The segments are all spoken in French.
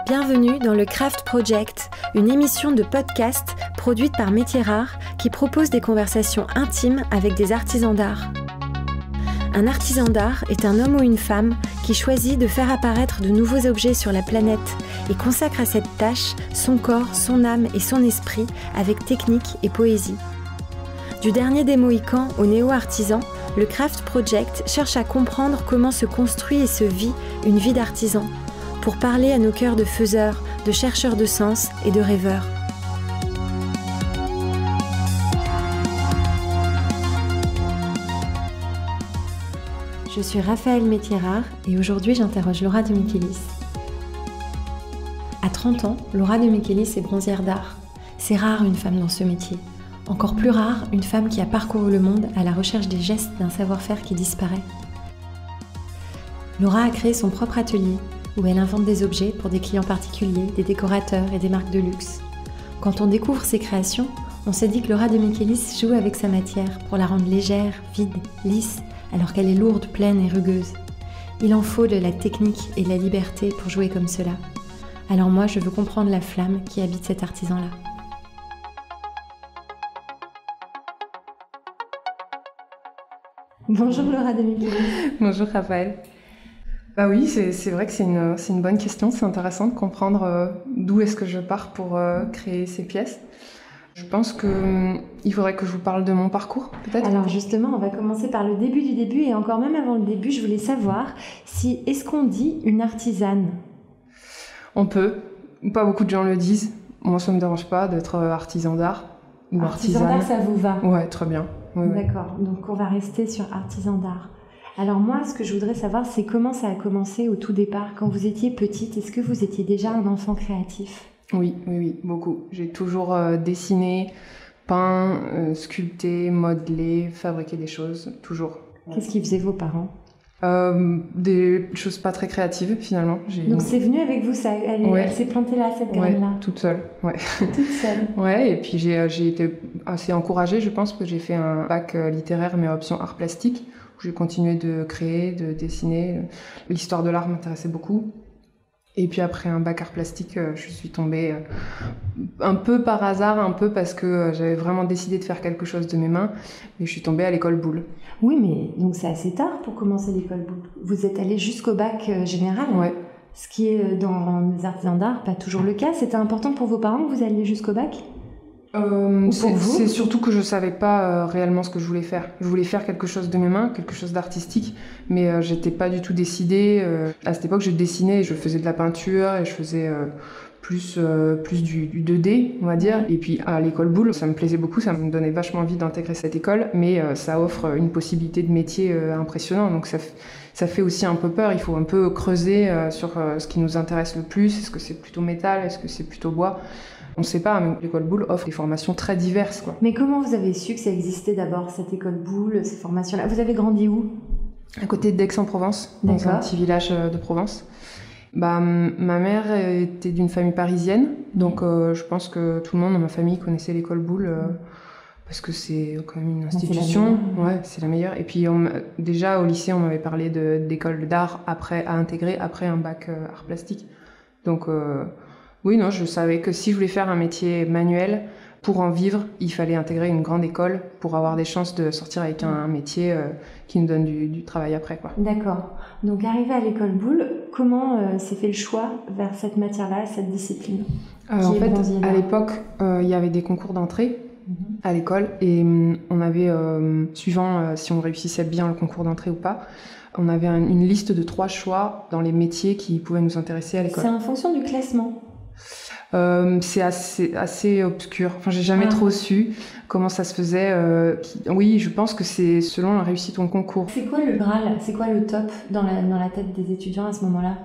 Bienvenue dans le Craft Project, une émission de podcast produite par Métiers Rares qui propose des conversations intimes avec des artisans d'art. Un artisan d'art est un homme ou une femme qui choisit de faire apparaître de nouveaux objets sur la planète et consacre à cette tâche son corps, son âme et son esprit avec technique et poésie. Du dernier des Mohicans au néo-artisan, le Craft Project cherche à comprendre comment se construit et se vit une vie d'artisan, pour parler à nos cœurs de faiseurs, de chercheurs de sens et de rêveurs. Je suis Raphaël Métiers Rares et aujourd'hui j'interroge Laura de Michelis. À 30 ans, Laura de Michelis est bronzière d'art. C'est rare une femme dans ce métier. Encore plus rare, une femme qui a parcouru le monde à la recherche des gestes d'un savoir-faire qui disparaît. Laura a créé son propre atelier, où elle invente des objets pour des clients particuliers, des décorateurs et des marques de luxe. Quand on découvre ses créations, on se dit que Laura de Michelis joue avec sa matière pour la rendre légère, vide, lisse, alors qu'elle est lourde, pleine et rugueuse. Il en faut de la technique et de la liberté pour jouer comme cela. Alors moi, je veux comprendre la flamme qui habite cet artisan-là. Bonjour Laura de Michelis. Bonjour Raphaël. Bah oui, c'est vrai que c'est une bonne question. C'est intéressant de comprendre d'où est-ce que je pars pour créer ces pièces. Je pense qu'il faudrait que je vous parle de mon parcours, peut-être. Alors justement, on va commencer par le début du début. Et encore même avant le début, je voulais savoir si, est-ce qu'on dit une artisane ? On peut. Pas beaucoup de gens le disent. Moi, ça ne me dérange pas d'être artisan d'art ou artisane. Artisan d'art, ça vous va ? Ouais, très bien. Oui, D'accord. Oui. Donc on va rester sur artisan d'art. Alors moi, ce que je voudrais savoir, c'est comment ça a commencé au tout départ. Quand vous étiez petite, est-ce que vous étiez déjà un enfant créatif ? Oui, beaucoup. J'ai toujours dessiné, peint, sculpté, modelé, fabriqué des choses, toujours. Qu'est-ce qu'ils faisaient vos parents ? Des choses pas très créatives, finalement. Donc c'est venu avec vous, ça, elle s'est plantée là, cette graine-là ? Ouais, toute seule, ouais. Toute seule ? Ouais, et puis j'ai été assez encouragée, je pense, que j'ai fait un bac littéraire, mais option art plastique. J'ai continué de créer, de dessiner. L'histoire de l'art m'intéressait beaucoup. Et puis après un bac art plastique, je suis tombée un peu par hasard, un peu parce que j'avais vraiment décidé de faire quelque chose de mes mains. Et je suis tombée à l'école Boulle. Oui, mais donc c'est assez tard pour commencer l'école Boulle. Vous êtes allée jusqu'au bac général. Ouais. Ce qui est dans les artisans d'art pas toujours le cas. C'était important pour vos parents que vous alliez jusqu'au bac ? C'est surtout que je savais pas réellement ce que je voulais faire. Je voulais faire quelque chose de mes mains, quelque chose d'artistique, mais j'étais pas du tout décidée. À cette époque, je dessinais, je faisais de la peinture et je faisais plus du 2D, on va dire. Et puis à l'école Boulle, ça me plaisait beaucoup, ça me donnait vachement envie d'intégrer cette école, mais ça offre une possibilité de métier impressionnant. Donc ça fait aussi un peu peur. Il faut un peu creuser sur ce qui nous intéresse le plus. Est-ce que c'est plutôt métal? Est-ce que c'est plutôt bois? On ne sait pas, mais l'école Boulle offre des formations très diverses, quoi. Mais comment vous avez su que ça existait d'abord, cette école Boulle, ces formations-là ? Vous avez grandi où ? À côté d'Aix-en-Provence, dans un petit village de Provence. Ma mère était d'une famille parisienne, donc je pense que tout le monde dans ma famille connaissait l'école Boulle, parce que c'est quand même une institution. C'est la meilleure. Et puis déjà au lycée, on m'avait parlé d'école d'art à intégrer après un bac art plastique. Donc... Oui, non, je savais que si je voulais faire un métier manuel, pour en vivre, il fallait intégrer une grande école pour avoir des chances de sortir avec un métier qui nous donne du travail après, quoi. D'accord. Donc, arrivé à l'école Boulle, comment s'est fait le choix vers cette matière-là, cette discipline En fait, à l'époque, il y avait des concours d'entrée à l'école et on avait, suivant si on réussissait bien le concours d'entrée ou pas, on avait une liste de 3 choix dans les métiers qui pouvaient nous intéresser à l'école. C'est en fonction du classement ? C'est assez obscur. Enfin, j'ai jamais trop su comment ça se faisait. Oui, je pense que c'est selon la réussite au concours. C'est quoi le Graal ? C'est quoi le top dans la tête des étudiants à ce moment-là ?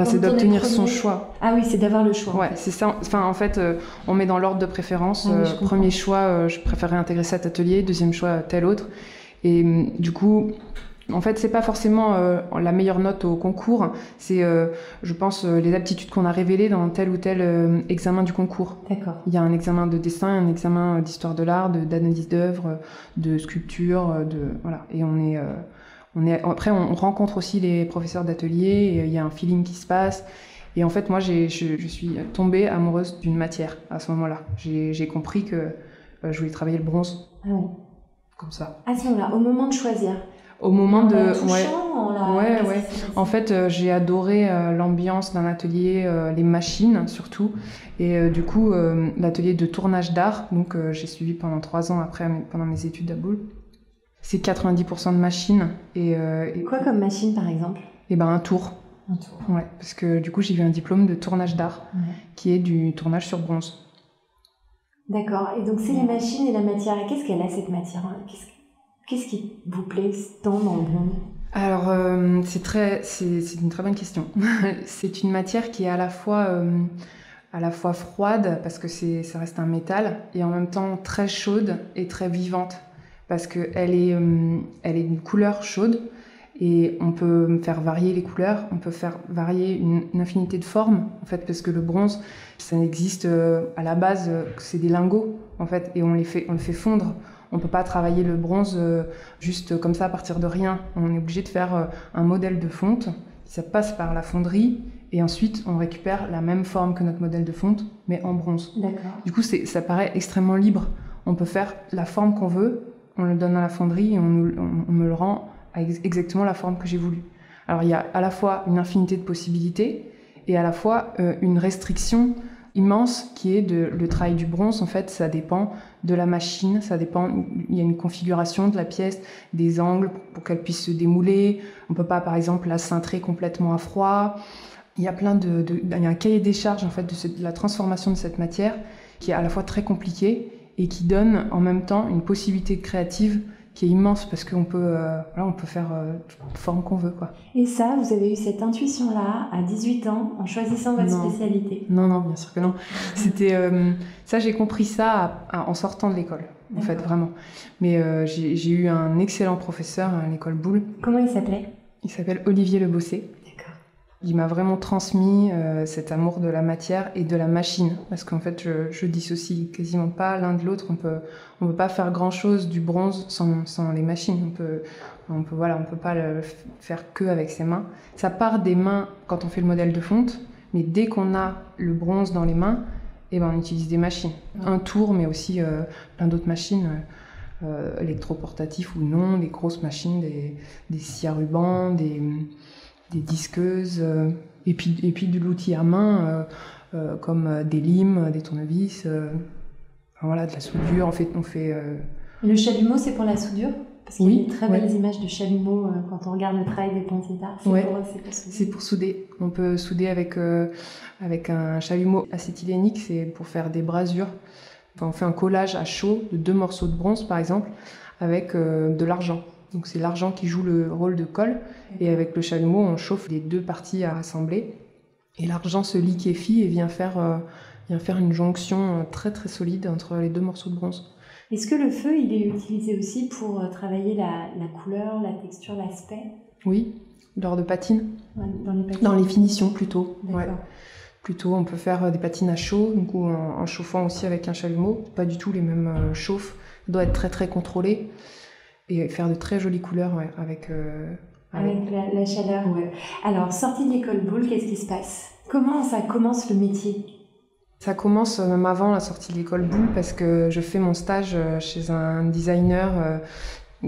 C'est d'obtenir son choix. Ah oui, c'est d'avoir le choix. Ouais, c'est ça. Enfin, en fait, on met dans l'ordre de préférence. Premier choix, je préférais intégrer cet atelier. Deuxième choix, tel autre. Et du coup... En fait, c'est pas forcément la meilleure note au concours, c'est, je pense, les aptitudes qu'on a révélées dans tel ou tel examen du concours. D'accord. Il y a un examen de dessin, un examen d'histoire de l'art, d'analyse d'œuvre, de sculpture, voilà. Et Après, on rencontre aussi les professeurs d'atelier, il y a un feeling qui se passe. Et en fait, moi, je suis tombée amoureuse d'une matière à ce moment-là. J'ai compris que je voulais travailler le bronze. Ah oui. Comme ça. À ce moment-là, au moment de choisir. Au moment de... Ouais. En fait, j'ai adoré l'ambiance d'un atelier, les machines surtout. Et du coup, l'atelier de tournage d'art, donc j'ai suivi pendant 3 ans après, pendant mes études à Boulle. C'est 90% de machines. Et quoi comme machine, par exemple? Et ben, un tour. Un tour. Ouais, parce que du coup, j'ai eu un diplôme de tournage d'art, qui est du tournage sur bronze. D'accord. Et donc, c'est les machines et la matière. Et qu'est-ce qu'elle a, cette matière? Qu'est-ce qui vous plaît tant dans le bronze? Alors, c'est une très bonne question. C'est une matière qui est à la fois froide, parce que ça reste un métal, et en même temps très chaude et très vivante, parce qu'elle est d'une couleur chaude, et on peut faire varier les couleurs, on peut faire varier une infinité de formes, en fait, parce que le bronze, ça existe à la base, c'est des lingots, en fait, et on le fait fondre. On ne peut pas travailler le bronze juste comme ça à partir de rien. On est obligé de faire un modèle de fonte, ça passe par la fonderie, et ensuite on récupère la même forme que notre modèle de fonte, mais en bronze. D'accord. Du coup, ça paraît extrêmement libre. On peut faire la forme qu'on veut, on le donne à la fonderie et on me le rend à exactement la forme que j'ai voulu. Alors il y a à la fois une infinité de possibilités et à la fois une restriction immense qui est le travail du bronze. En fait, ça dépend de la machine, il y a une configuration de la pièce, des angles pour qu'elle puisse se démouler. On peut pas, par exemple, la cintrer complètement à froid. Il y a il y a un cahier des charges en fait de la transformation de cette matière qui est à la fois très compliqué et qui donne en même temps une possibilité créative qui est immense parce qu'on peut, on peut faire toute forme qu'on veut, quoi. Et ça, vous avez eu cette intuition-là à 18 ans en choisissant votre spécialité? Non, bien sûr que non. C'était ça, j'ai compris ça en sortant de l'école, en fait, vraiment. Mais j'ai eu un excellent professeur à l'école Boulle. Comment il s'appelait? Il s'appelle Olivier Le Bossé. Il m'a vraiment transmis cet amour de la matière et de la machine, parce qu'en fait, je dissocie quasiment pas l'un de l'autre. On peut pas faire grand-chose du bronze sans les machines. On peut pas le faire que avec ses mains. Ça part des mains quand on fait le modèle de fonte, mais dès qu'on a le bronze dans les mains, on utilise des machines. Un tour, mais aussi plein d'autres machines. Électroportatifs ou non, des grosses machines, des scies à ruban, des disqueuses, et puis de l'outil à main, comme des limes, des tournevis, de la soudure. En fait, on fait... Le chalumeau, c'est pour la soudure? Parce qu'il y a des très belles images de chalumeau quand on regarde le travail des pontiers d'art. C'est pour souder. On peut souder avec un chalumeau acétylénique, c'est pour faire des brasures. Enfin, on fait un collage à chaud de 2 morceaux de bronze, par exemple, avec de l'argent. Donc c'est l'argent qui joue le rôle de colle, et avec le chalumeau, on chauffe les 2 parties à assembler, et l'argent se liquéfie et vient faire une jonction très très solide entre les 2 morceaux de bronze. Est-ce que le feu, il est utilisé aussi pour travailler la couleur, la texture, l'aspect? Oui, lors de patines. Dans les patines? Dans les finitions plutôt. D'accord. Ouais. Plutôt, on peut faire des patines à chaud, donc en chauffant aussi avec un chalumeau. Pas du tout les mêmes chauffes, ça doit être très très contrôlé. Et faire de très jolies couleurs, avec la chaleur. Ouais. Alors, sortie de l'école Boulle, qu'est-ce qui se passe? Comment ça commence le métier? Ça commence même avant la sortie de l'école Boulle, parce que je fais mon stage chez un designer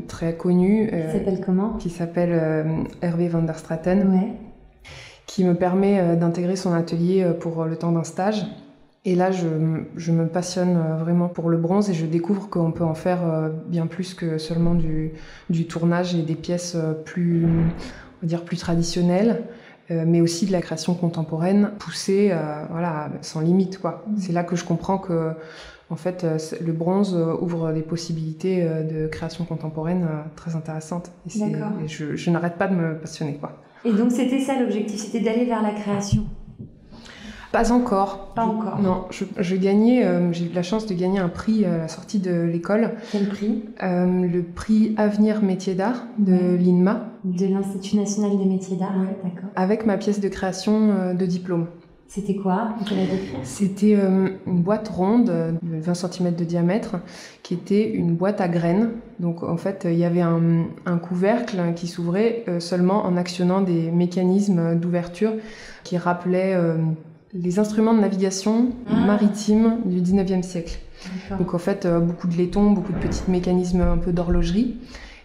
très connu. Qui s'appelle comment? Qui s'appelle Hervé van der Straten, qui me permet d'intégrer son atelier pour le temps d'un stage. Et là, je me passionne vraiment pour le bronze, et je découvre qu'on peut en faire bien plus que seulement du tournage et des pièces plus traditionnelles, mais aussi de la création contemporaine poussée sans limite, quoi. C'est là que je comprends que en fait, le bronze ouvre des possibilités de création contemporaine très intéressantes. Et je n'arrête pas de me passionner, quoi. Et donc c'était ça l'objectif, c'était d'aller vers la création? Pas encore. Pas encore. Non, j'ai eu la chance de gagner un prix à la sortie de l'école. Quel prix? Le prix Avenir Métiers d'Art de l'INMA. De l'Institut National des Métiers d'Art, d'accord. Avec ma pièce de création de diplôme. C'était quoi? C'était une boîte ronde de 20 cm de diamètre qui était une boîte à graines. Donc en fait, il y avait un couvercle qui s'ouvrait seulement en actionnant des mécanismes d'ouverture qui rappelaient les instruments de navigation maritime du 19e siècle. D'accord. Donc en fait, beaucoup de laitons, beaucoup de petits mécanismes un peu d'horlogerie.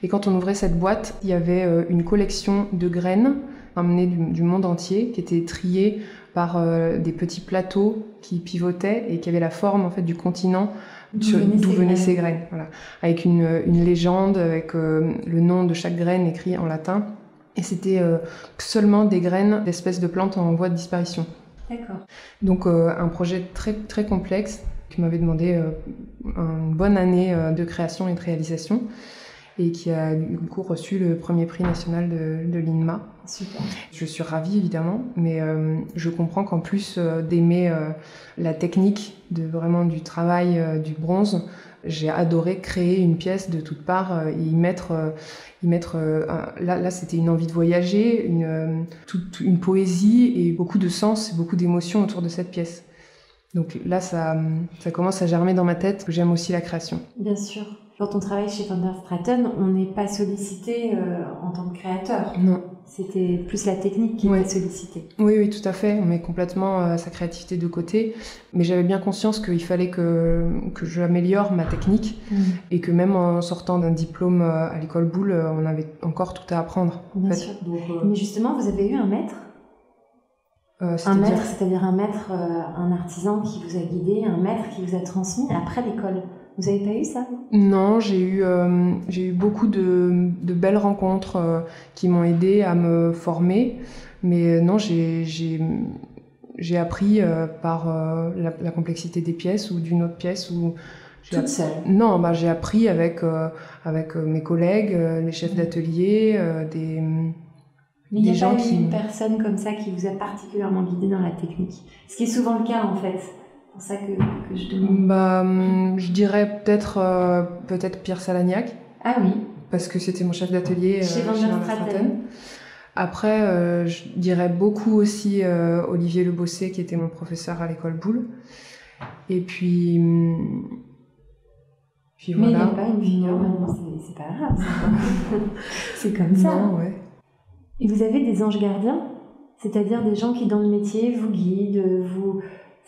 Et quand on ouvrait cette boîte, il y avait une collection de graines ramenées du monde entier qui étaient triées par des petits plateaux qui pivotaient et qui avaient la forme en fait du continent d'où venaient ces graines. Voilà. Avec une légende, avec le nom de chaque graine écrit en latin. Et c'était seulement des graines d'espèces de plantes en voie de disparition. D'accord. Donc un projet très, très complexe qui m'avait demandé une bonne année de création et de réalisation et qui a du coup reçu le premier prix national de l'INMA. Super. Je suis ravie évidemment, mais je comprends qu'en plus d'aimer la technique vraiment du travail du bronze, j'ai adoré créer une pièce de toutes parts et y mettre là c'était une envie de voyager, toute une poésie et beaucoup de sens et beaucoup d'émotions autour de cette pièce. Donc là, ça commence à germer dans ma tête que j'aime aussi la création. Bien sûr. Quand on travaille chez Van der Straeten, on n'est pas sollicité en tant que créateur. Non. C'était plus la technique qui était sollicitée. Oui, tout à fait. On met complètement sa créativité de côté. Mais j'avais bien conscience qu'il fallait que j'améliore ma technique et que même en sortant d'un diplôme à l'école Boulle, on avait encore tout à apprendre. Bien sûr. Donc, mais justement, vous avez eu un maître un maître, c'est-à-dire un maître, un artisan qui vous a guidé, un maître qui vous a transmis après l'école. Vous n'avez pas eu ça? Non, j'ai eu beaucoup de belles rencontres qui m'ont aidée à me former. Mais non, j'ai appris par la complexité des pièces ou d'une autre pièce. Toute seule? Non, j'ai appris avec mes collègues, les chefs d'atelier, Mais il n'y a pas une personne comme ça qui vous a particulièrement guidé dans la technique. Ce qui est souvent le cas en fait. C'est pour ça que je demande. Je dirais peut-être Pierre Salagnac. Ah oui. Parce que c'était mon chef d'atelier chez Van der Straeten. Après, je dirais beaucoup aussi Olivier Le Bossé qui était mon professeur à l'école Boulle. Et puis voilà. Mais il n'y a pas une figure, c'est pas grave. C'est comme ça. Non, ouais. Et vous avez des anges gardiens, c'est-à-dire des gens qui dans le métier vous guident,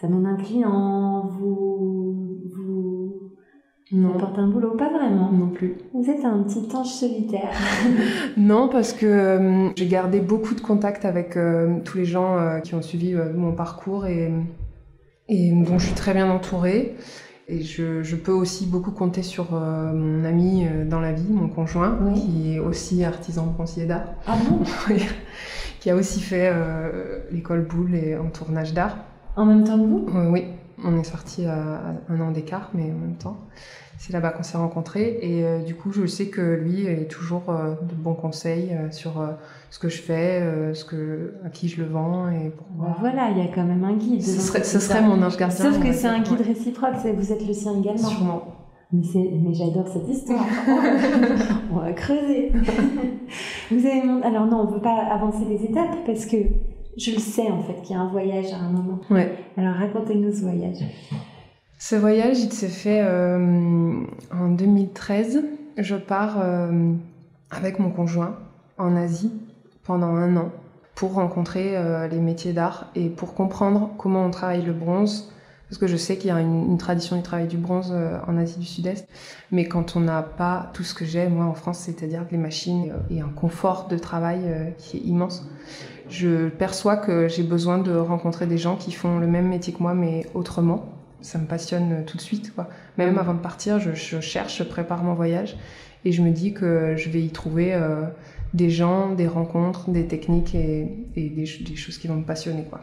ça mène un client, vous apportent un boulot, pas vraiment. Non plus. Vous êtes un petit ange solitaire. Non, parce que j'ai gardé beaucoup de contacts avec tous les gens qui ont suivi mon parcours et dont je suis très bien entourée. Et je peux aussi beaucoup compter sur mon ami dans la vie, mon conjoint, qui est aussi artisan bronzier d'art. Ah bon? Qui a aussi fait l'école Boulle et en tournage d'art. En même temps que vous? Oui, on est sortis à 1 an d'écart, mais en même temps. C'est là-bas qu'on s'est rencontrés et du coup je sais que lui est toujours de bons conseils sur ce que je fais, à qui je le vends et pourquoi. Voilà, il y a quand même un guide. Ce serait mon ange gardien. Sauf que c'est un guide réciproque, vous êtes le sien également. Sûrement. Mais j'adore cette histoire. On va creuser. Alors non, on ne veut pas avancer les étapes parce que je le sais en fait qu'il y a un voyage à un moment. Ouais. Alors racontez-nous ce voyage. Ce voyage, il s'est fait en 2013. Je pars avec mon conjoint en Asie pendant 1 an pour rencontrer les métiers d'art et pour comprendre comment on travaille le bronze. Parce que je sais qu'il y a une tradition du travail du bronze en Asie du Sud-Est. Mais quand on n'a pas tout ce que j'ai, moi en France, c'est-à-dire les machines et un confort de travail qui est immense, je perçois que j'ai besoin de rencontrer des gens qui font le même métier que moi, mais autrement. Ça me passionne tout de suite, quoi. Même avant de partir, je cherche, je prépare mon voyage et je me dis que je vais y trouver des gens, des rencontres, des techniques et des choses qui vont me passionner, quoi.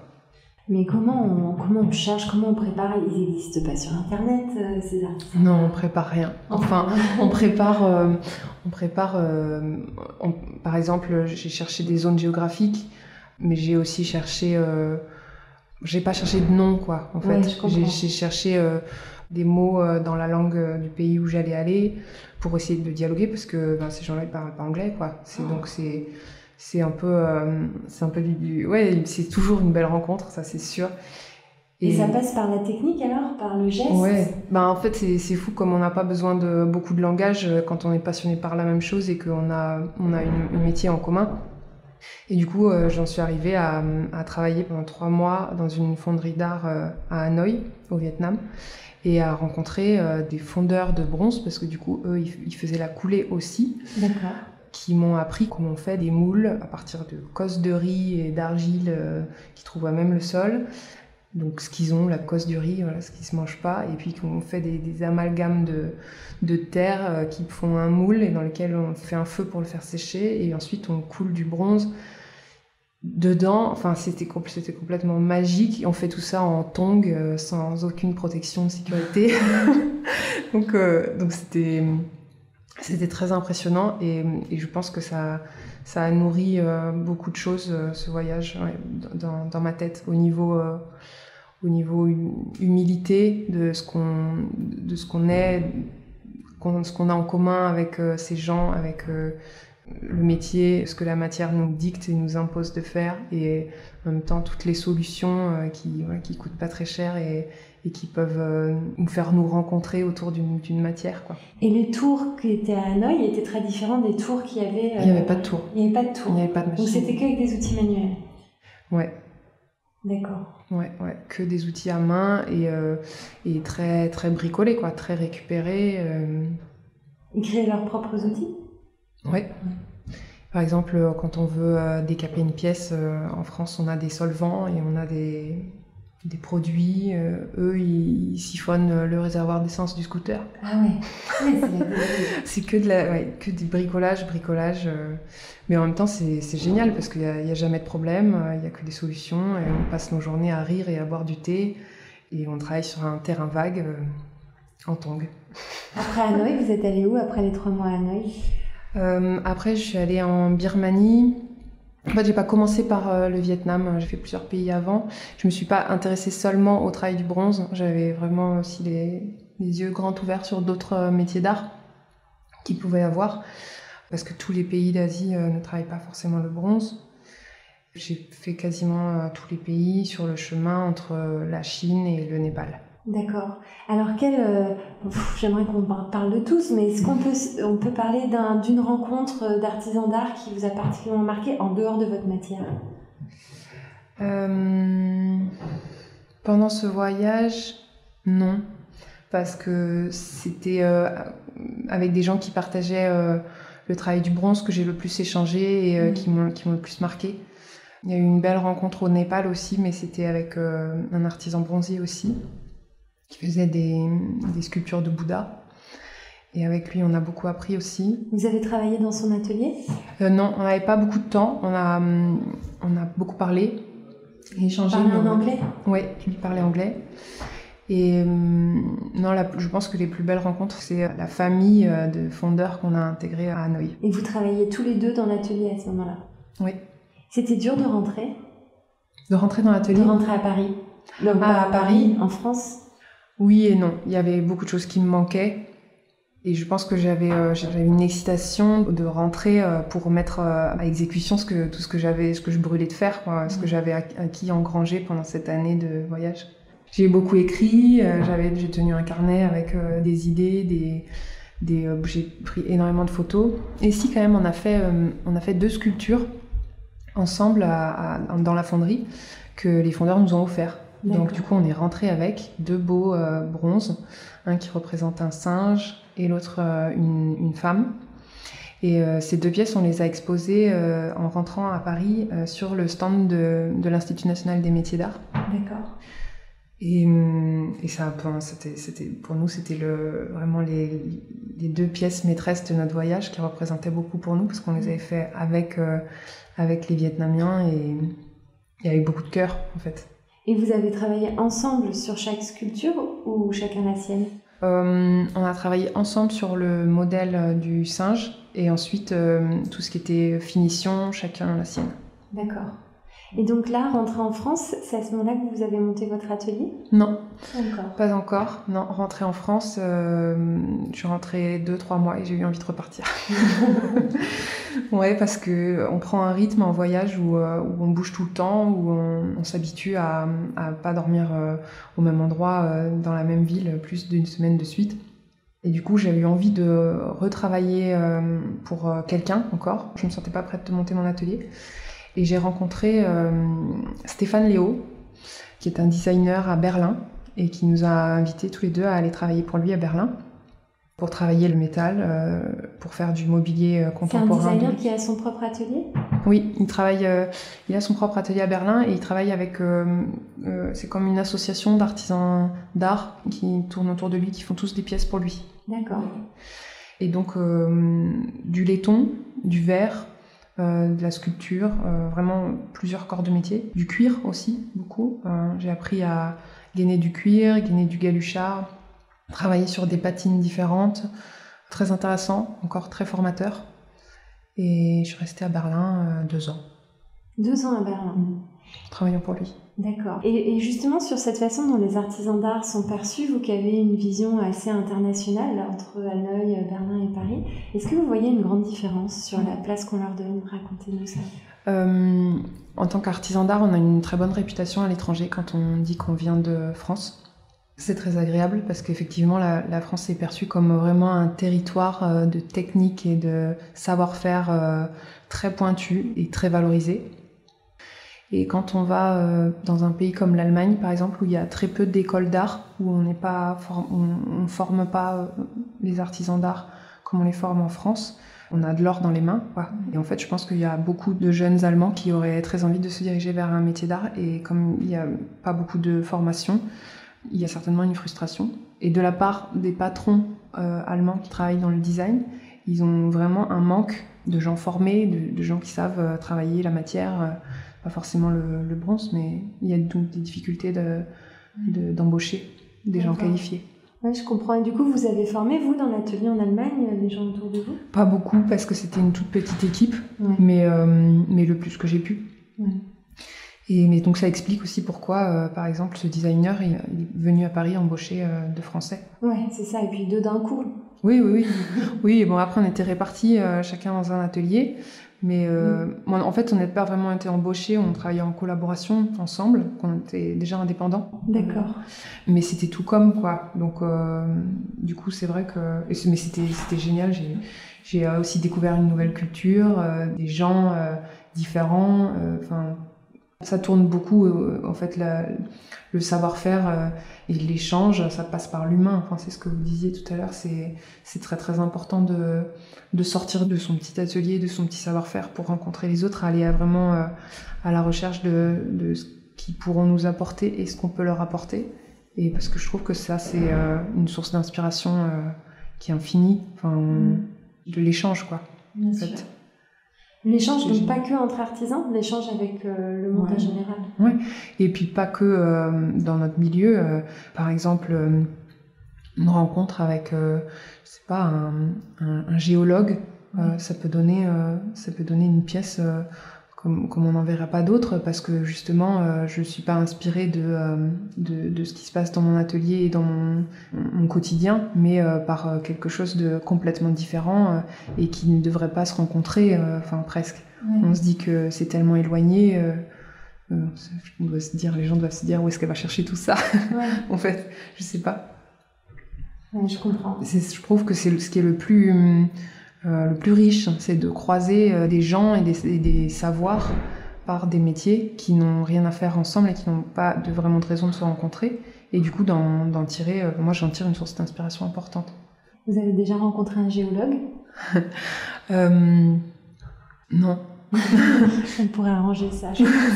Mais comment on cherche, comment on prépare? Ils n'existent pas sur Internet, ces artistes? Non, on prépare rien. Enfin, on prépare. Par exemple, j'ai cherché des zones géographiques, mais j'ai aussi cherché. J'ai pas cherché de nom, quoi, en fait. J'ai cherché des mots dans la langue du pays où j'allais aller pour essayer de dialoguer parce que ces gens-là, ils parlent pas anglais, quoi. Donc c'est un peu ouais, c'est toujours une belle rencontre, ça c'est sûr. Et ça passe par la technique alors, par le geste? Ouais, en fait c'est fou comme on n'a pas besoin de beaucoup de langage quand on est passionné par la même chose et qu'on a un métier en commun. Et du coup, j'en suis arrivée à travailler pendant 3 mois dans une fonderie d'art à Hanoï, au Vietnam, et à rencontrer des fondeurs de bronze, parce que du coup, eux, ils faisaient la coulée aussi. D'accord. Qui m'ont appris comment on fait des moules à partir de cosses de riz et d'argile qui trouvent à même le sol. Donc ce qu'ils ont, la cosse du riz, voilà, ce qui se mange pas, et puis qu'on fait des amalgames de terre qui font un moule et dans lequel on fait un feu pour le faire sécher, et ensuite on coule du bronze dedans. Enfin, c'était complètement magique. On fait tout ça en tongs, sans aucune protection de sécurité. donc c'était très impressionnant, et je pense que ça a nourri beaucoup de choses, ce voyage, ouais, dans ma tête, au niveau humilité de ce qu'on est, ce qu'on a en commun avec ces gens, avec le métier, ce que la matière nous dicte et nous impose de faire, et en même temps toutes les solutions qui coûtent pas très cher et qui peuvent nous faire nous rencontrer autour d'une matière, quoi. Et les tours qui étaient à Hanoï étaient très différents des tours qu'il y avait... Il n'y avait pas de tour. Il n'y avait pas de tour. Il n'y avait pas de machine. Donc c'était qu'avec des outils manuels. Ouais. D'accord. Ouais, que des outils à main et très, très bricolés, quoi, très récupérés. Ils créaient leurs propres outils? Ouais. Par exemple, quand on veut décaper une pièce, en France, on a des solvants et on a des produits. Eux, ils siphonnent le réservoir d'essence du scooter. Ah ouais. C'est que du bricolage. Mais en même temps, c'est génial parce qu'il n'y a jamais de problème, il n'y a que des solutions. Et on passe nos journées à rire et à boire du thé. Et on travaille sur un terrain vague en tongs. Après Hanoï, vous êtes allé où après les 3 mois à Hanoï? Après, je suis allée en Birmanie. En fait, j'ai pas commencé par le Vietnam, j'ai fait plusieurs pays avant. Je me suis pas intéressée seulement au travail du bronze, j'avais vraiment aussi les yeux grands ouverts sur d'autres métiers d'art qu'il pouvait y avoir, parce que tous les pays d'Asie ne travaillent pas forcément le bronze. J'ai fait quasiment tous les pays sur le chemin entre la Chine et le Népal. D'accord. Alors, j'aimerais qu'on parle de tous, mais est-ce qu'on peut parler d'une rencontre d'artisans d'art qui vous a particulièrement marqué en dehors de votre matière? Pendant ce voyage, non. Parce que c'était avec des gens qui partageaient le travail du bronze que j'ai le plus échangé et qui m'ont le plus marqué. Il y a eu une belle rencontre au Népal aussi, mais c'était avec un artisan bronzier aussi, qui faisait des sculptures de Bouddha. Et avec lui, on a beaucoup appris aussi. Vous avez travaillé dans son atelier? Non, on n'avait pas beaucoup de temps. On a beaucoup parlé et échangé. Parlé en anglais? Oui, lui parlait anglais. Et non, je pense que les plus belles rencontres, c'est la famille de fondeurs qu'on a intégrée à Hanoï. Et vous travailliez tous les deux dans l'atelier à ce moment-là? Oui. C'était dur de rentrer? De rentrer dans l'atelier? De rentrer à Paris? Non, pas à Paris, en France? Oui et non. Il y avait beaucoup de choses qui me manquaient. Et je pense que j'avais une excitation de rentrer pour mettre à exécution tout ce que je brûlais de faire, quoi, ce que j'avais acquis, engrangé pendant cette année de voyage. J'ai beaucoup écrit, j'ai tenu un carnet avec des idées, j'ai pris énormément de photos. Et si quand même on a fait 2 sculptures ensemble dans la fonderie que les fondeurs nous ont offert. D'accord. Donc du coup on est rentré avec 2 beaux bronzes, un qui représente un singe et l'autre une femme. Et ces 2 pièces, on les a exposées en rentrant à Paris sur le stand de l'Institut national des métiers d'art. D'accord. Et ça, pour nous, c'était vraiment les 2 pièces maîtresses de notre voyage qui représentaient beaucoup pour nous, parce qu'on les avait fait avec les Vietnamiens et avec beaucoup de cœur, en fait. Et vous avez travaillé ensemble sur chaque sculpture ou chacun la sienne? On a travaillé ensemble sur le modèle du singe et ensuite tout ce qui était finition, chacun la sienne. D'accord. Et donc là, rentrer en France, c'est à ce moment-là que vous avez monté votre atelier ? Non, encore. Pas encore. Non, rentrer en France, je suis rentrée 2-3 mois et j'ai eu envie de repartir. Ouais, parce qu'on prend un rythme en voyage où on bouge tout le temps, où on s'habitue à pas dormir au même endroit, dans la même ville, plus d'une semaine de suite. Et du coup, j'ai eu envie de retravailler pour quelqu'un encore. Je me sentais pas prête de monter mon atelier. Et j'ai rencontré Stéphane Léo, qui est un designer à Berlin, et qui nous a invités tous les deux à aller travailler pour lui à Berlin, pour travailler le métal, pour faire du mobilier contemporain. C'est un designer qui a son propre atelier ? Oui, il a son propre atelier à Berlin et il travaille avec, c'est comme une association d'artisans d'art qui tournent autour de lui, qui font tous des pièces pour lui. D'accord. Et donc du laiton, du verre, de la sculpture, vraiment plusieurs corps de métier. Du cuir aussi, beaucoup. J'ai appris à gainer du cuir, gainer du galuchard, travailler sur des patines différentes. Très intéressant, encore très formateur. Et je suis restée à Berlin 2 ans. 2 ans à Berlin. Travaillant pour lui. D'accord. Et justement, sur cette façon dont les artisans d'art sont perçus, vous qui avez une vision assez internationale là, entre Hanoï, Berlin et Paris, est-ce que vous voyez une grande différence sur la place qu'on leur donne ? Racontez-nous ça. En tant qu'artisan d'art, on a une très bonne réputation à l'étranger quand on dit qu'on vient de France. C'est très agréable parce qu'effectivement, la France est perçue comme vraiment un territoire de technique et de savoir-faire très pointu et très valorisé. Et quand on va dans un pays comme l'Allemagne, par exemple, où il y a très peu d'écoles d'art, où on ne forme pas les artisans d'art comme on les forme en France, on a de l'or dans les mains, quoi. Et en fait, je pense qu'il y a beaucoup de jeunes Allemands qui auraient très envie de se diriger vers un métier d'art, et comme il n'y a pas beaucoup de formation, il y a certainement une frustration. Et de la part des patrons allemands qui travaillent dans le design, ils ont vraiment un manque de gens formés, de gens qui savent travailler la matière, pas forcément le bronze, mais il y a donc des difficultés d'embaucher des gens qualifiés. Oui, je comprends. Et du coup, vous avez formé, vous, dans l'atelier en Allemagne, les gens autour de vous ? Pas beaucoup, parce que c'était une toute petite équipe, mais le plus que j'ai pu. Mais donc ça explique aussi pourquoi, par exemple, ce designer il est venu à Paris embaucher de Français. Ouais, c'est ça. Et puis 2 d'un coup. Oui. Oui, et bon, après, on était répartis chacun dans un atelier. Mais en fait, on n'a pas vraiment été embauchés, on travaillait en collaboration ensemble, on était déjà indépendants. D'accord. Mais c'était tout comme, quoi. Donc, du coup, c'est vrai que... Mais c'était génial, j'ai aussi découvert une nouvelle culture, des gens différents, ça tourne beaucoup, en fait, le savoir-faire et l'échange, ça passe par l'humain. Enfin, c'est ce que vous disiez tout à l'heure, c'est très très important de sortir de son petit atelier, de son petit savoir-faire pour rencontrer les autres, aller vraiment à la recherche de ce qu'ils pourront nous apporter et ce qu'on peut leur apporter. Et parce que je trouve que ça, c'est une source d'inspiration qui est infinie, de l'échange, quoi. Bien sûr. L'échange, donc pas que entre artisans, l'échange avec le monde en général. Ouais. Et puis pas que dans notre milieu. Par exemple, une rencontre avec, je sais pas, un géologue, ça peut donner une pièce comme on n'en verra pas d'autres, parce que justement, je suis pas inspirée de ce qui se passe dans mon atelier et dans mon quotidien, mais par quelque chose de complètement différent et qui ne devrait pas se rencontrer, presque. On se dit que c'est tellement éloigné, les gens doivent se dire où est-ce qu'elle va chercher tout ça. En fait, je sais pas. Ouais, je comprends. Je trouve que c'est ce qui est le plus riche, c'est de croiser des gens et des savoirs par des métiers qui n'ont rien à faire ensemble et qui n'ont pas vraiment de raison de se rencontrer. Et du coup, d'en tirer, moi j'en tire une source d'inspiration importante. Vous avez déjà rencontré un géologue ? Non. On pourrait arranger ça, je pense.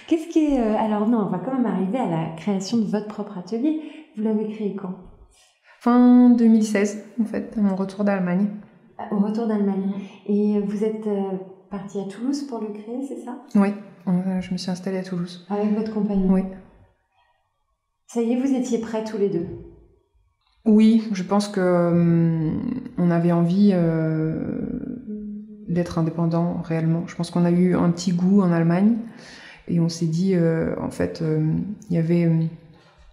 Qu'est-ce qui est... Alors non, on va quand même arriver à la création de votre propre atelier. Vous l'avez créé quand ? Fin 2016, en fait, à mon retour d'Allemagne. Au retour d'Allemagne. Et vous êtes partie à Toulouse pour le créer, c'est ça ? Oui, je me suis installée à Toulouse. Avec votre compagnon ? Oui. Ça y est, vous étiez prêts tous les deux ? Oui, je pense que on avait envie... d'être indépendant réellement. Je pense qu'on a eu un petit goût en Allemagne et on s'est dit, en fait, il y avait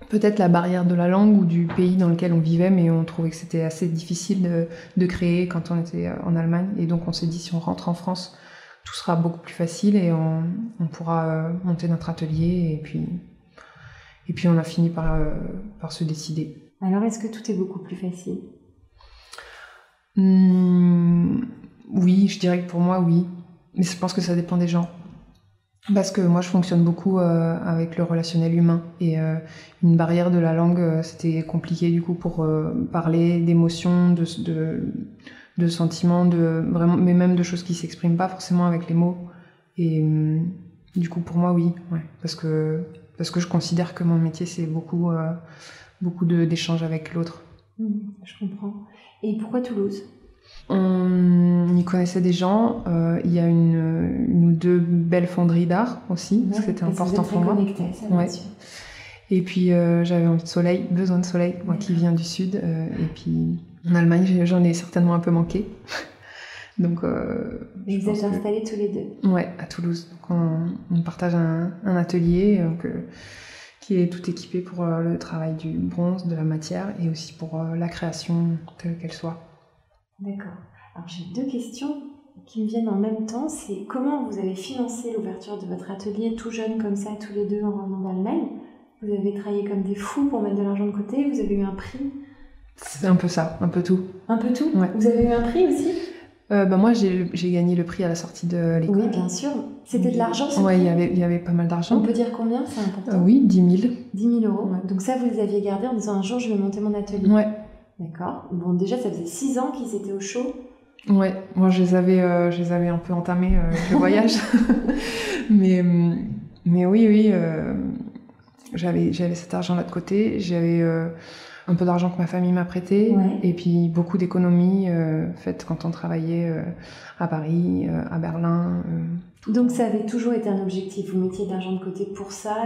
peut-être la barrière de la langue ou du pays dans lequel on vivait, mais on trouvait que c'était assez difficile de créer quand on était en Allemagne. Et donc on s'est dit, si on rentre en France, tout sera beaucoup plus facile et on pourra monter notre atelier. Et puis on a fini par se décider. Alors est-ce que tout est beaucoup plus facile ? Oui, je dirais que pour moi, oui. Mais je pense que ça dépend des gens. Parce que moi, je fonctionne beaucoup avec le relationnel humain. Et une barrière de la langue, c'était compliqué du coup pour parler d'émotions, de sentiments, vraiment, mais même de choses qui s'expriment pas forcément avec les mots. Et du coup, pour moi, oui. Ouais. Parce que je considère que mon métier, c'est beaucoup d'échanges avec l'autre. Je comprends. Et pourquoi Toulouse ? On y connaissait des gens. Il y a une ou deux belles fonderies d'art aussi, parce que c'était important pour moi. Ça, ouais. Et puis j'avais envie de soleil, besoin de soleil, moi qui viens du sud. Et puis en Allemagne, j'en ai certainement un peu manqué. Donc, et vous êtes installés tous les deux ? Ouais, à Toulouse. Donc on partage un atelier qui est tout équipé pour le travail du bronze, de la matière et aussi pour la création telle qu'elle soit. D'accord. Alors j'ai 2 questions qui me viennent en même temps. C'est comment vous avez financé l'ouverture de votre atelier tout jeune comme ça, tous les deux en revenant d'Allemagne ? Vous avez travaillé comme des fous pour mettre de l'argent de côté, vous avez eu un prix ? C'est un peu ça, un peu tout. Un peu tout ? Ouais. Vous avez eu un prix aussi ? Moi j'ai gagné le prix à la sortie de l'école. Oui, bien sûr. C'était de l'argent, ce prix ? prix ? Il y avait pas mal d'argent. On peut dire combien ? C'est important. Oui, 10 000. 10 000 euros. Ouais. Donc ça, vous les aviez gardés en disant un jour, je vais monter mon atelier. Ouais. D'accord. Bon, déjà, ça faisait 6 ans qu'ils étaient au chaud. Ouais, moi je les avais un peu entamés avec le voyage. mais oui, j'avais cet argent-là de côté. J'avais un peu d'argent que ma famille m'a prêté. Ouais. Et puis beaucoup d'économies faites quand on travaillait à Paris, à Berlin. Donc ça avait toujours été un objectif, vous mettiez de l'argent de côté pour ça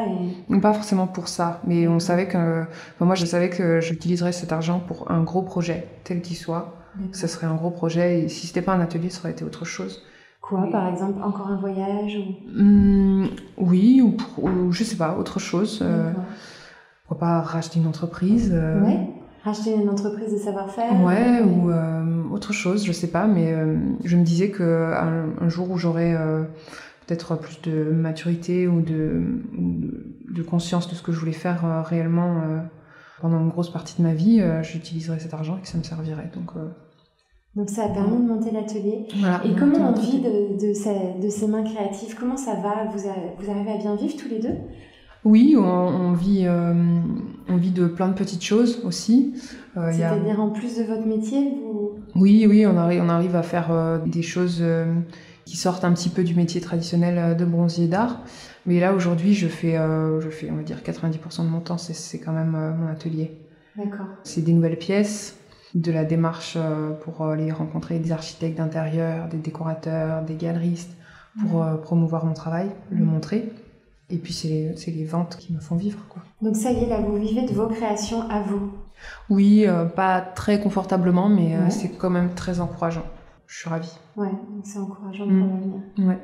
et... Pas forcément pour ça, mais on savait moi je savais que j'utiliserais cet argent pour un gros projet, tel qu'il soit. D'accord. Ce serait un gros projet, et si c'était pas un atelier, ça aurait été autre chose. Quoi, par exemple, encore un voyage oui, ou je sais pas, autre chose. Pourquoi pas racheter une entreprise Ouais, racheter une entreprise de savoir-faire. Ouais, ou autre chose, je sais pas, mais je me disais qu'un jour où j'aurais peut-être plus de maturité ou de conscience de ce que je voulais faire réellement pendant une grosse partie de ma vie, j'utiliserais cet argent et que ça me servirait. Donc ça a permis de monter l'atelier. Voilà, et comment on vit de ces mains créatives ? Comment ça va ? Vous arrivez à bien vivre tous les deux ? Oui, on vit de plein de petites choses aussi. C'est-à-dire en plus de votre métier, vous... Oui, on arrive à faire des choses qui sortent un petit peu du métier traditionnel de bronzier d'art. Mais là, aujourd'hui, je fais, on va dire, 90% de mon temps, c'est quand même mon atelier. D'accord. C'est des nouvelles pièces, de la démarche pour aller rencontrer des architectes d'intérieur, des décorateurs, des galeristes, pour promouvoir mon travail, le montrer. Et puis c'est les ventes qui me font vivre, quoi. Donc ça y est, là, vous vivez de vos créations à vous ? Oui, pas très confortablement, mais c'est quand même très encourageant. Je suis ravie. Ouais, donc c'est encourageant pour l'avenir. Ouais.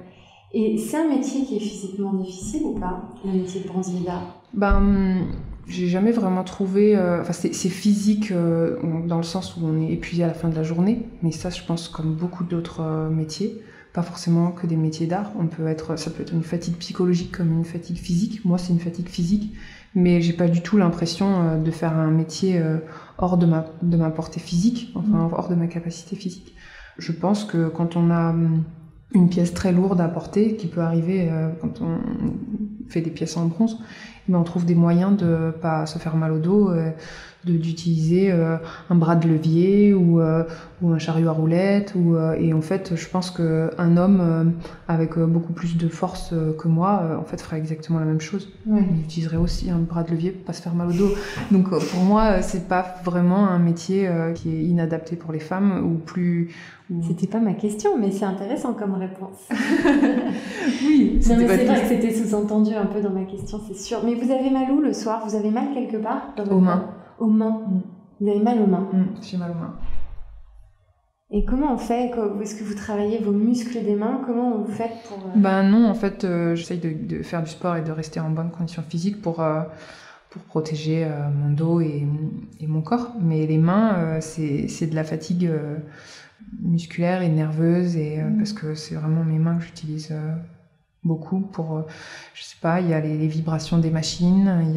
Et c'est un métier qui est physiquement difficile ou pas, le métier de bronzier d'art ? J'ai jamais vraiment trouvé... c'est physique dans le sens où on est épuisé à la fin de la journée, mais ça, je pense, comme beaucoup d'autres métiers, pas forcément que des métiers d'art. Ça peut être une fatigue psychologique comme une fatigue physique. Moi, c'est une fatigue physique, mais j'ai pas du tout l'impression de faire un métier hors de ma portée physique, enfin hors de ma capacité physique. Je pense que quand on a une pièce très lourde à porter, qui peut arriver quand on fait des pièces en bronze, on trouve des moyens de pas se faire mal au dos, d'utiliser un bras de levier ou un chariot à roulettes. Et en fait, je pense qu'un homme avec beaucoup plus de force que moi, en fait, ferait exactement la même chose. Ouais. Il utiliserait aussi un bras de levier pour pas se faire mal au dos. Donc pour moi, c'est pas vraiment un métier qui est inadapté pour les femmes ou plus... C'était pas ma question, mais c'est intéressant comme réponse. Oui, non, mais c'est vrai que c'était sous-entendu un peu dans ma question, c'est sûr. Mais vous avez mal où le soir ? Vous avez mal quelque part ? Aux mains. Aux mains. Vous avez mal aux mains ? J'ai mal aux mains. Et comment on fait? Est-ce que vous travaillez vos muscles des mains? Comment vous faites pour... Non, en fait, j'essaye de faire du sport et de rester en bonne condition physique pour protéger mon dos et mon corps. Mais les mains, c'est de la fatigue musculaire et nerveuse, parce que c'est vraiment mes mains que j'utilise beaucoup pour... je sais pas, il y a les vibrations des machines, il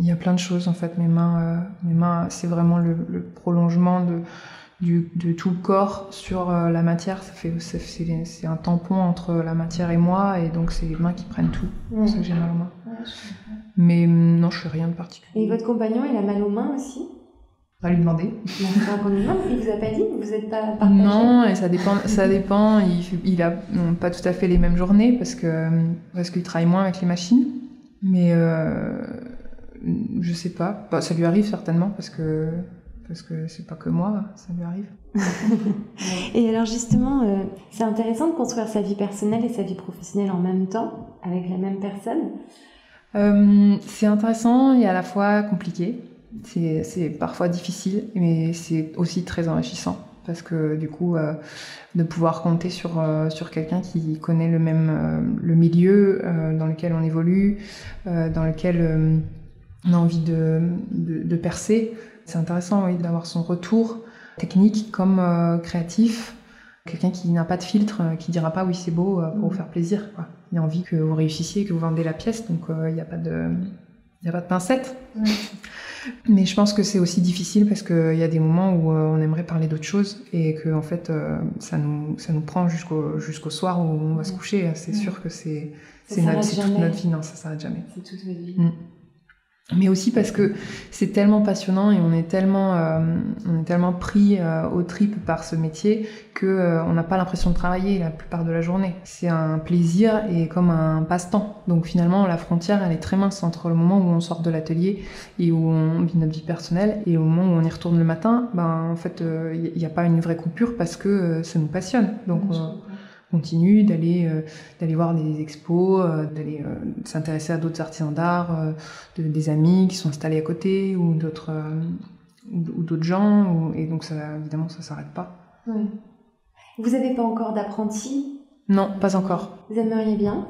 y a plein de choses en fait. Mes mains, c'est vraiment le prolongement de tout le corps sur la matière. C'est un tampon entre la matière et moi, et donc c'est les mains qui prennent tout. C'est pour ça que j'ai mal aux mains. Mais non, je fais rien de particulier. Et votre compagnon, il a mal aux mains aussi? On va lui demander. Il vous a pas dit? Vous êtes pas partagé? Non, et ça dépend. Il a pas tout à fait les mêmes journées parce qu'il travaille moins avec les machines. Mais je sais pas. Ça lui arrive certainement parce que c'est pas que moi, ça lui arrive. Et alors justement, c'est intéressant de construire sa vie personnelle et sa vie professionnelle en même temps, avec la même personne. C'est intéressant et à la fois compliqué. C'est parfois difficile, mais c'est aussi très enrichissant. Parce que du coup, de pouvoir compter sur quelqu'un qui connaît le milieu dans lequel on évolue, dans lequel on a envie de percer, c'est intéressant, oui, d'avoir son retour technique comme créatif. Quelqu'un qui n'a pas de filtre, qui dira pas oui c'est beau pour vous faire plaisir, quoi. Il a envie que vous réussissiez, que vous vendez la pièce, donc il n'y a pas de pincette. Mais je pense que c'est aussi difficile parce qu'il y a des moments où on aimerait parler d'autre chose et que en fait ça nous prend jusqu'au soir où on va se coucher. C'est sûr que c'est toute notre vie. Non, ça s'arrête jamais. C'est toute votre vie. Mais aussi parce que c'est tellement passionnant et on est tellement pris aux tripes par ce métier que on n'a pas l'impression de travailler la plupart de la journée. C'est un plaisir et comme un passe-temps. Donc finalement, la frontière, elle est très mince entre le moment où on sort de l'atelier et où on vit notre vie personnelle et au moment où on y retourne le matin. En fait, il n'y a pas une vraie coupure parce que ça nous passionne. Donc continue d'aller voir des expos, d'aller s'intéresser à d'autres artisans d'art, des amis qui sont installés à côté ou d'autres gens, et donc ça, évidemment ça s'arrête pas. Oui. Vous n'avez pas encore d'apprenti? Non, pas encore. Vous aimeriez bien?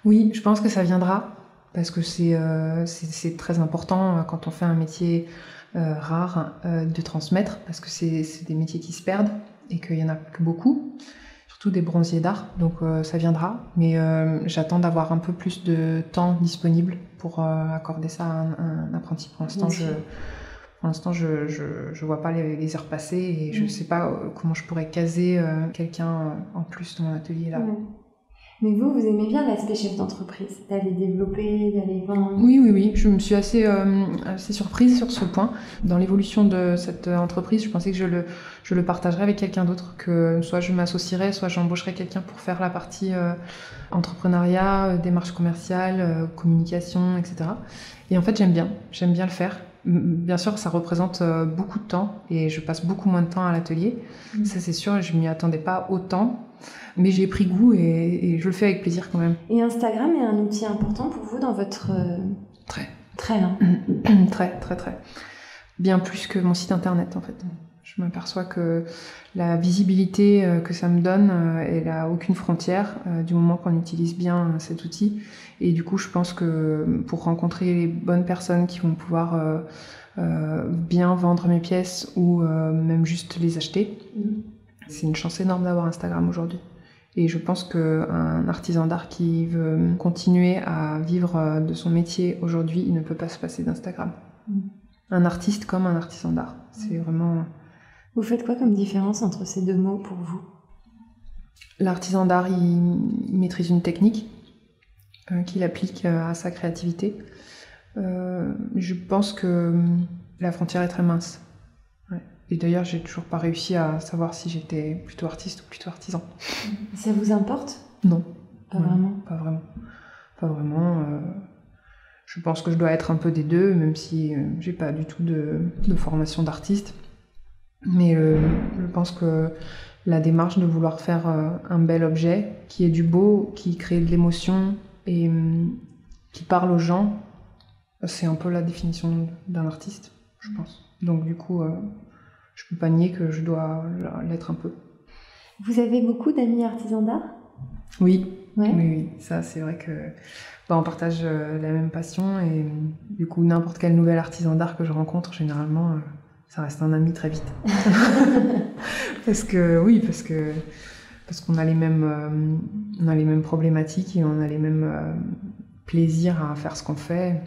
Oui, je pense que ça viendra parce que c'est très important quand on fait un métier rare de transmettre, parce que c'est des métiers qui se perdent et qu'il y en a que beaucoup. Surtout des bronziers d'art, donc ça viendra, mais j'attends d'avoir un peu plus de temps disponible pour accorder ça à un apprenti. Pour l'instant, je vois pas les heures passer et je sais pas comment je pourrais caser quelqu'un en plus dans mon atelier là. Mais vous aimez bien l'aspect chef d'entreprise, d'aller développer, d'aller vendre? Oui, je me suis assez surprise sur ce point. Dans l'évolution de cette entreprise, je pensais que je le partagerais avec quelqu'un d'autre, que soit je m'associerais, soit j'embaucherais quelqu'un pour faire la partie entrepreneuriat, démarche commerciale, communication, etc. Et en fait, j'aime bien le faire. Bien sûr, ça représente beaucoup de temps et je passe beaucoup moins de temps à l'atelier. Ça, c'est sûr, je m'y attendais pas autant. Mais j'ai pris goût et je le fais avec plaisir quand même. Et Instagram est un outil important pour vous dans votre... Très. Très, hein. Très. Bien plus que mon site internet, en fait. Je m'aperçois que la visibilité que ça me donne, elle n'a aucune frontière du moment qu'on utilise bien cet outil. Et du coup, je pense que pour rencontrer les bonnes personnes qui vont pouvoir bien vendre mes pièces ou même juste les acheter, c'est une chance énorme d'avoir Instagram aujourd'hui. Et je pense qu'un artisan d'art qui veut continuer à vivre de son métier aujourd'hui, il ne peut pas se passer d'Instagram. Un artiste comme un artisan d'art. C'est vraiment... Vous faites quoi comme différence entre ces deux mots pour vous? L'artisan d'art, il maîtrise une technique qu'il applique à sa créativité. Je pense que la frontière est très mince. Ouais. Et d'ailleurs, j'ai toujours pas réussi à savoir si j'étais plutôt artiste ou plutôt artisan. Ça vous importe? Non. Vraiment? Pas vraiment. Je pense que je dois être un peu des deux, même si j'ai pas du tout de formation d'artiste. Mais je pense que la démarche de vouloir faire un bel objet, qui est du beau, qui crée de l'émotion et qui parle aux gens, c'est un peu la définition d'un artiste, je pense. Donc du coup, je peux pas nier que je dois l'être un peu. Vous avez beaucoup d'amis artisans d'art ? Oui. Ouais. Oui, ça c'est vrai que on partage la même passion et du coup n'importe quel nouvel artisan d'art que je rencontre, généralement, ça reste un ami très vite. parce qu'on a les mêmes problématiques et on a les mêmes plaisirs à faire ce qu'on fait,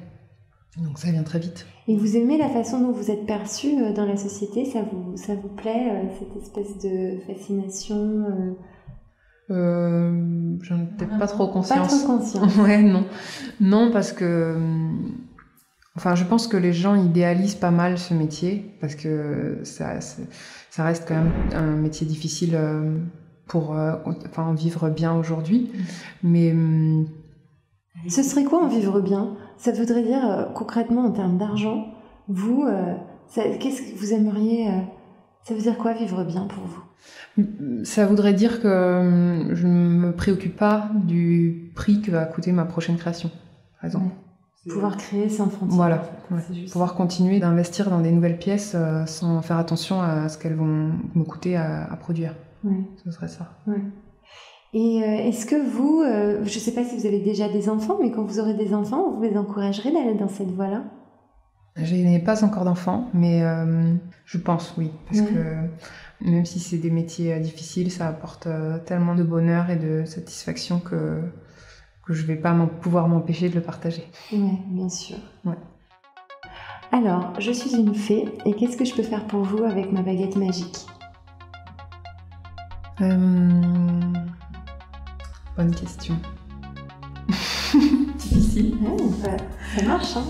donc ça vient très vite. Et vous aimez la façon dont vous êtes perçu dans la société ? Ça vous plaît, cette espèce de fascination J'en ai peut-être pas trop conscience. Pas trop conscience. Ouais, non. Non, parce que... Enfin, je pense que les gens idéalisent pas mal ce métier, parce que ça reste quand même un métier difficile pour en vivre bien aujourd'hui. Mais... Ce serait quoi en vivre bien ? Ça voudrait dire, concrètement, en termes d'argent, vous, qu'est-ce que vous aimeriez... ça veut dire quoi, vivre bien pour vous ? Ça voudrait dire que je ne me préoccupe pas du prix que va coûter ma prochaine création, par exemple. Ouais. Pouvoir créer sans frontières. Voilà, ouais. Pouvoir continuer d'investir dans des nouvelles pièces sans faire attention à ce qu'elles vont me coûter à produire. Ouais. Ce serait ça. Ouais. Et est-ce que vous, je ne sais pas si vous avez déjà des enfants, mais quand vous aurez des enfants, vous les encouragerez d'aller dans cette voie-là ? Je n'ai pas encore d'enfants, mais je pense oui, parce que même si c'est des métiers difficiles, ça apporte tellement de bonheur et de satisfaction que je ne vais pas pouvoir m'empêcher de le partager. Oui, bien sûr. Ouais. Alors, je suis une fée, et qu'est-ce que je peux faire pour vous avec ma baguette magique ? Bonne question. Difficile. Ouais, ça marche, hein ?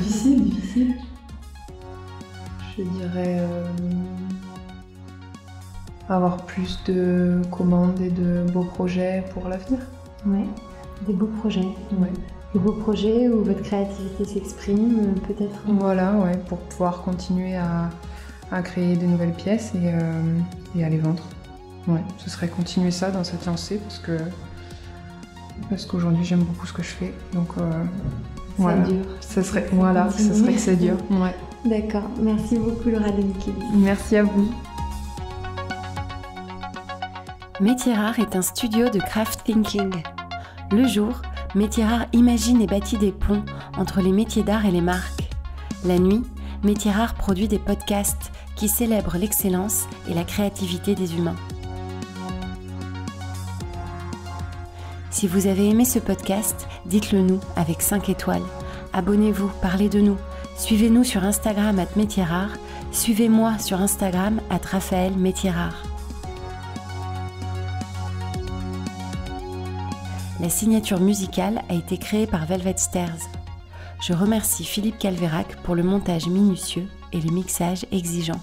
Difficile. Je dirais avoir plus de commandes et de beaux projets pour l'avenir. Ouais, des beaux projets. Ouais. Des beaux projets où votre créativité s'exprime, peut-être. Voilà, ouais, pour pouvoir continuer à créer de nouvelles pièces et à les vendre. Ouais, ce serait continuer ça dans cette lancée parce qu'aujourd'hui j'aime beaucoup ce que je fais, donc voilà. C'est dur. Ce serait que c'est dur. Ouais. D'accord, merci beaucoup Laura Demichelis. Merci à vous. Métiers Rares est un studio de craft thinking. Le jour, Métiers Rares imagine et bâtit des ponts entre les métiers d'art et les marques. La nuit, Métiers Rares produit des podcasts qui célèbrent l'excellence et la créativité des humains. Si vous avez aimé ce podcast, dites-le nous avec 5 étoiles. Abonnez-vous, parlez de nous. Suivez-nous sur Instagram @métiersrares. Suivez-moi sur Instagram @Raphaël Métiers Rares. La signature musicale a été créée par Velvet Stairs. Je remercie Philippe Calvérac pour le montage minutieux et le mixage exigeant.